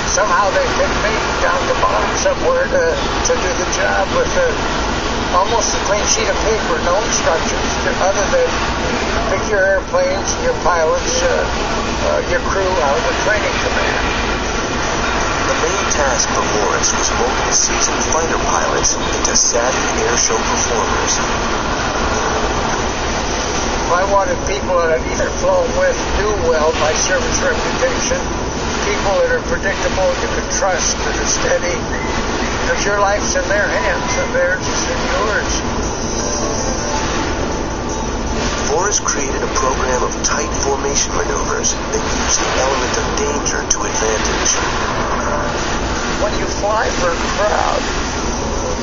somehow they pick me down the bottom somewhere to do the job with almost a clean sheet of paper, no instructions other than pick your airplanes, your pilots, your crew out of the training command. The main task for Morris was molding seasoned fighter pilots into savvy air show performers. I wanted people that I'd either flown with, knew well my service reputation, people that are predictable, you can trust, that are steady, because your life's in their hands and theirs is in yours. Forrest created a program of tight formation maneuvers that used the element of danger to advantage. When you fly for a crowd,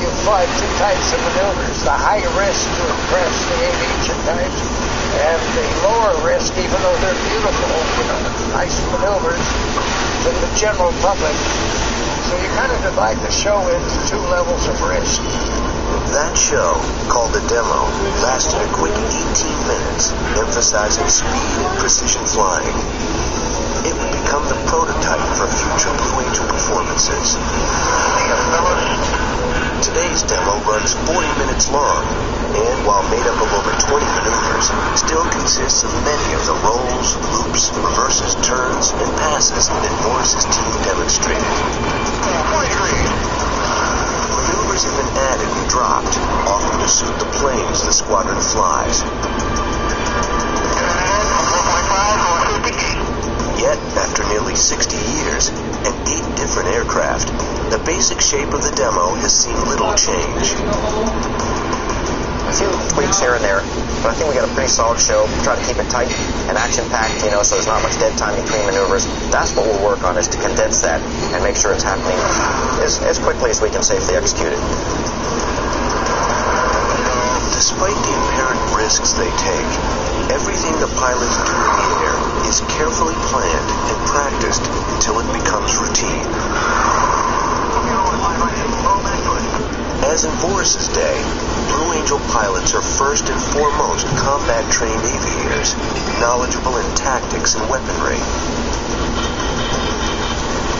you fly two types of maneuvers, the high risk to impress the aviation types, and the lower risk, even though they're beautiful, nice maneuvers, to the general public. So you kind of divide the show into two levels of risk. That show, called the demo, lasted a quick 18 minutes, emphasizing speed and precision flying. It would become the prototype for future Blue Angel performances. Today's demo runs 40 minutes long, and while made up of over 20 maneuvers, still consists of many of the rolls, loops, reverses, turns, and passes that Morris's team demonstrated. Maneuvers have been added and dropped, often to suit the planes the squadron flies. Yet, after nearly 60 years and 8 different aircraft, the basic shape of the demo has seen little change. A few tweaks here and there, but I think we got a pretty solid show. Try to keep it tight and action-packed, so there's not much dead time between maneuvers. That's what we'll work on, is to condense that and make sure it's happening as quickly as we can safely execute it. Despite the apparent risks they take, everything the pilots do in the air is carefully planned and practiced until it becomes routine. As in Forrest's day, Blue Angel pilots are first and foremost combat-trained aviators, knowledgeable in tactics and weaponry.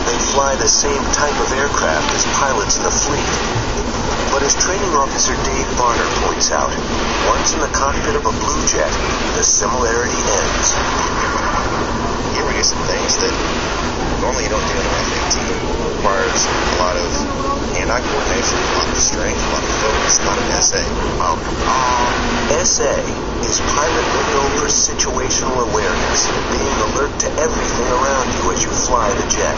They fly the same type of aircraft as pilots in the fleet. But as training officer Dave Varner points out, once in the cockpit of a Blue Jet, the similarity ends. Here we do some things that normally you don't do in an F-18. It requires a lot of hand-eye coordination, a lot of strength, a lot of focus, a lot of SA. SA is pilot lingo for situational awareness, being alert to everything around you as you fly the jet.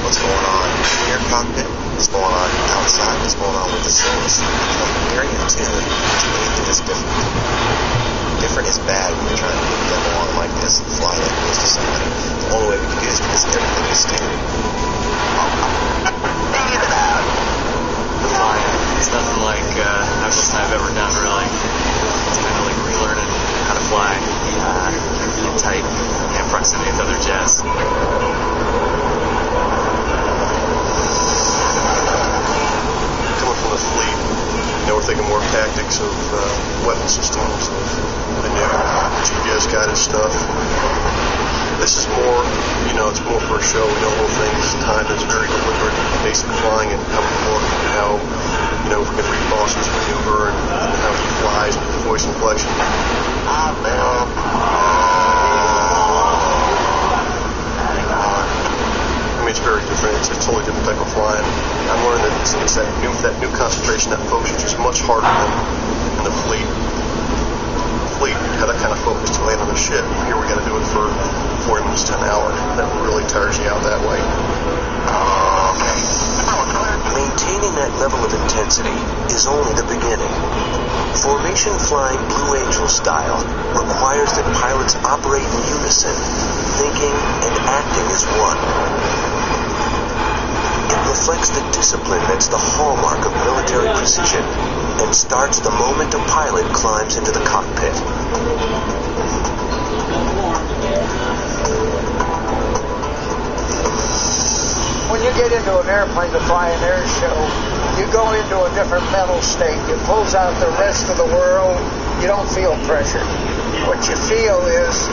What's going on in your cockpit? What's going on outside? What's going on with the cylinders? Become very in tune to anything that's different. Different is bad when you're trying to put them on like this and fly like this to somebody. The only way we can do this because everything is standard. It's nothing like most I've ever done, really. It's kind of like relearning how to fly in tight proximity with other jets. Coming from the fleet, we're thinking more tactics of weapon systems, the new GPS-guided stuff. This is more, it's more for a show. We don't hold things. Time is very deliberate. Basic flying and how we look and how, if we can read Boston's maneuver and how he flies with the voice inflection. It's very different. It's a totally different type of flying. I'm learning that it's that new concentration, that focus, which is much harder than in the fleet. Had that kind of focus to land on the ship. Here we got to do it for 40 minutes to an hour. That really tires you out that way. Maintaining that level of intensity is only the beginning. Formation flying Blue Angel style requires that pilots operate in unison, thinking and acting as one. It reflects the discipline that's the hallmark of military precision and starts the moment a pilot climbs into the cockpit. When you get into an airplane to fly an air show, you go into a different mental state. You close out the rest of the world. You don't feel pressure. What you feel is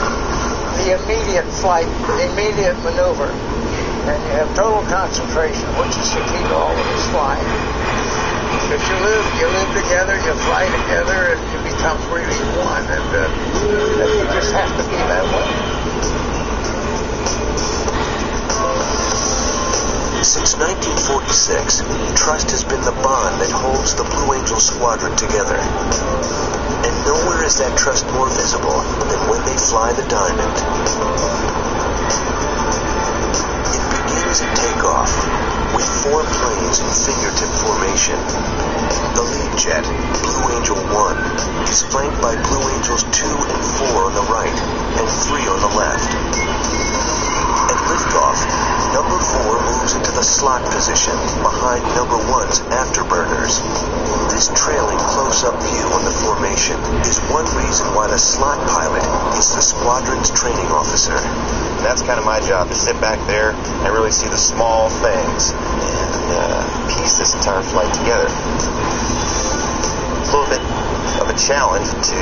the immediate flight, immediate maneuver, and you have total concentration, which is the key to all of this flying. If you live together, you fly together, and you become really one, and you just have to be that way. Since 1946, trust has been the bond that holds the Blue Angel Squadron together. And nowhere is that trust more visible than when they fly the Diamond. It begins at takeoff with 4 planes in fingertip formation. The lead jet, Blue Angel 1, is flanked by Blue Angels 2 and 4 on the right and 3 on the left. At liftoff, number 4 moves into the slot position behind number 1's afterburners. This trailing close-up view on the formation is one reason why the slot pilot is the squadron's training officer. That's kind of my job, to sit back there and really see the small things and piece this entire flight together. It's a little bit of a challenge to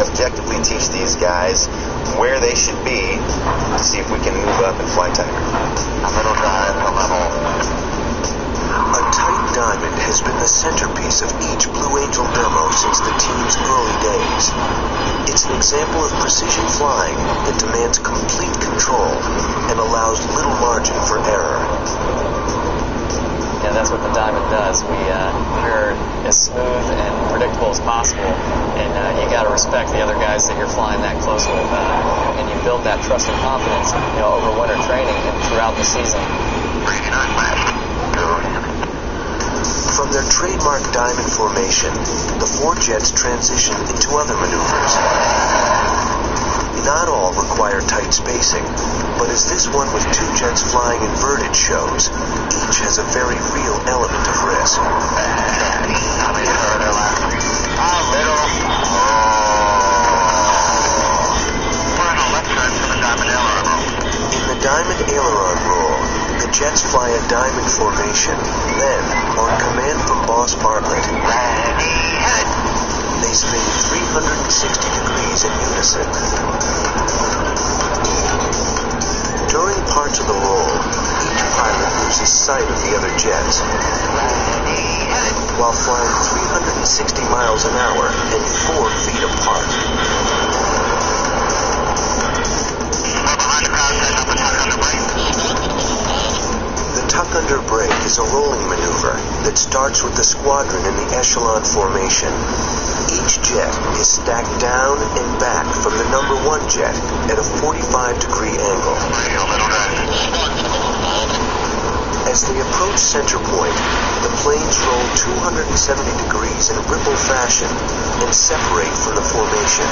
objectively teach these guys where they should be to see if we can move up and fly tighter. A little drive, a level. A tight diamond has been the centerpiece of each Blue Angel demo since the team's early days. It's an example of precision flying that demands complete control and allows little margin for error. Yeah, that's what the Diamond does. We're as smooth and predictable as possible, and you got to respect the other guys that you're flying that close with, and you build that trust and confidence, over winter training and throughout the season. From their trademark Diamond formation, the 4 jets transition into other maneuvers. Not all require tight spacing, but as this one with 2 jets flying inverted shows, each has a very real element of risk. In the Diamond aileron roll, the jets fly a Diamond formation, then, on command from Boss Bartlett, they spin 360 degrees in unison. During parts of the roll, each pilot loses sight of the other jets, while flying 360 miles an hour and 4 feet apart. The tuck-under brake is a rolling maneuver that starts with the squadron in the echelon formation. Each jet is stacked down and back from the number 1 jet at a 45-degree angle. As they approach center point, the planes roll 270 degrees in ripple fashion and separate from the formation.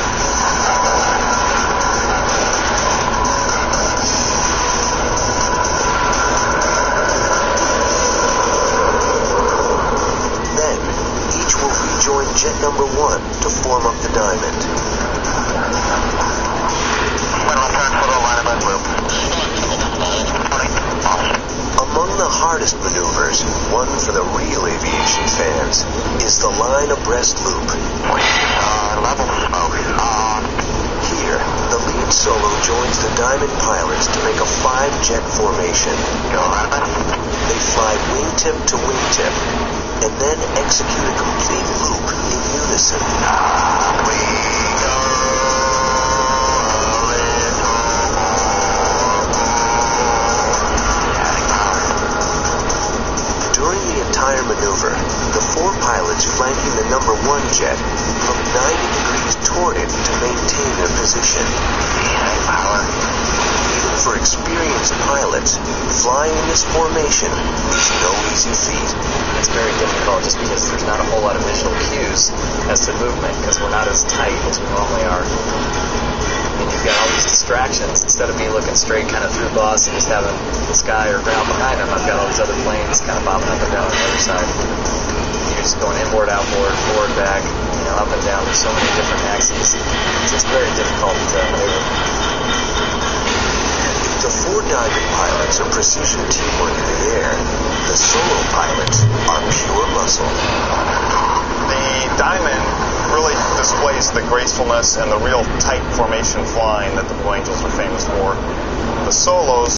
Join jet number 1 to form up the Diamond. Among the hardest maneuvers, one for the real aviation fans, is the line abreast loop. Here, the lead solo joins the Diamond pilots to make a 5-jet formation. They fly wingtip to wingtip, and then execute a complete loop in unison. During the entire maneuver, the 4 pilots flanking the number 1 jet look 90 degrees toward it to maintain their position. Even for experienced pilots, flying in this formation is no easy feat. It's very difficult just because there's not a whole lot of visual cues as to movement because we're not as tight as we normally are. And you've got all these distractions. Instead of me looking straight kind of through Boss and just having the sky or ground behind him, I've got all these other planes kind of bobbing up and down on the other side. You're just going inboard, outboard, forward, back, up and down. There's so many different axes. It's just very difficult to maneuver. The 4 Diamond pilots are precision teamwork in the air. The solo pilots are pure muscle. The Diamond really displays the gracefulness and the real tight formation flying that the Blue Angels are famous for. The Solos